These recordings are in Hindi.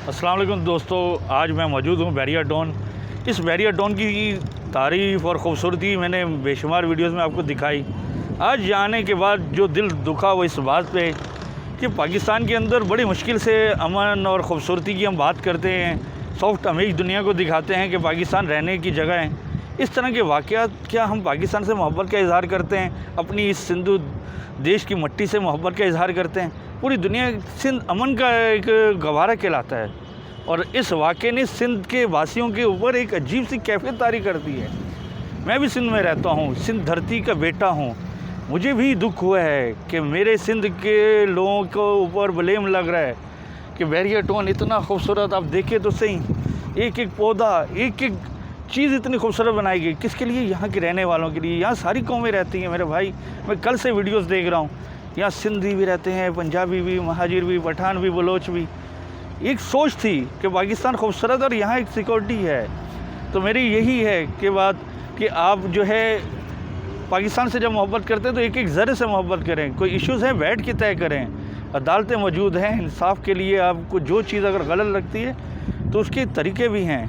अस्सलाम वालेकुम दोस्तों, आज मैं मौजूद हूँ बैरियर डॉन। इस बैरियर डॉन की तारीफ़ और ख़ूबसूरती मैंने बेशुमार वीडियोस में आपको दिखाई। आज जाने के बाद जो दिल दुखा वो इस बात पे कि पाकिस्तान के अंदर बड़ी मुश्किल से अमन और ख़ूबसूरती की हम बात करते हैं, सॉफ्ट अमेज दुनिया को दिखाते हैं कि पाकिस्तान रहने की जगह है। इस तरह के वाक़यात क्या हम पाकिस्तान से मोहब्बत का इज़हार करते हैं, अपनी इस सिंधु देश की मिट्टी से मोहब्बत का इज़हार करते हैं। पूरी दुनिया सिंध अमन का एक गवारा कहलाता है और इस वाक़े ने सिंध के वासियों के ऊपर एक अजीब सी कैफियत तारी कर दी है। मैं भी सिंध में रहता हूँ, सिंध धरती का बेटा हूँ। मुझे भी दुख हुआ है कि मेरे सिंध के लोगों को ऊपर ब्लेम लग रहा है कि बैरियर डॉन इतना खूबसूरत, आप देखें तो सही, एक एक पौधा, एक एक चीज़ इतनी खूबसूरत बनाई गई। किसके लिए? यहाँ के रहने वालों के लिए। यहाँ सारी कौमें रहती हैं मेरे भाई। मैं कल से वीडियोस देख रहा हूँ, यहाँ सिंधी भी रहते हैं, पंजाबी भी, महाजिर भी, पठान भी, बलोच भी। एक सोच थी कि पाकिस्तान खूबसूरत और यहाँ एक सिक्योरिटी है। तो मेरी यही है कि बात कि आप जो है पाकिस्तान से जब मोहब्बत करते हैं तो एक एक ज़रे से मोहब्बत करें। कोई इश्यूज़ हैं बैठ के तय करें, अदालतें मौजूद हैं इंसाफ के लिए। आपको जो चीज़ अगर गलत लगती है तो उसके तरीके भी हैं।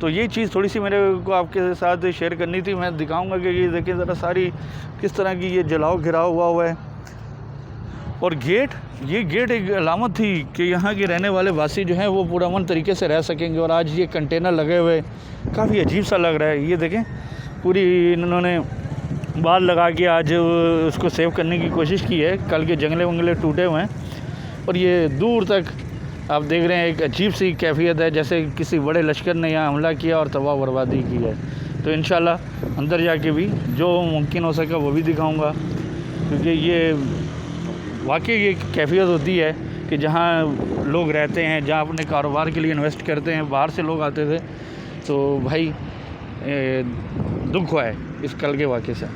तो ये चीज़ थोड़ी सी मेरे को आपके साथ शेयर करनी थी। मैं दिखाऊंगा कि ये देखें ज़रा सारी किस तरह की ये जलाओ घिराव हुआ है। और ये गेट एक अलामत थी कि यहाँ के रहने वाले वासी जो हैं वो पूरा अमन तरीके से रह सकेंगे। और आज ये कंटेनर लगे हुए काफ़ी अजीब सा लग रहा है। ये देखें पूरी इन्होंने बाल लगा के आज उसको सेव करने की कोशिश की है। कल के जंगले वंगले टूटे हुए हैं और ये दूर तक आप देख रहे हैं एक अजीब सी कैफियत है, जैसे किसी बड़े लश्कर ने यहाँ हमला किया और तबाह बर्बादी की है। तो इंशाल्लाह अंदर जाके भी जो मुमकिन हो सका वो भी दिखाऊंगा, क्योंकि ये वाकई ये कैफियत होती है कि जहाँ लोग रहते हैं, जहाँ अपने कारोबार के लिए इन्वेस्ट करते हैं। बाहर से लोग आते थे तो भाई दुख हुआ है इस कल के वाक़े से।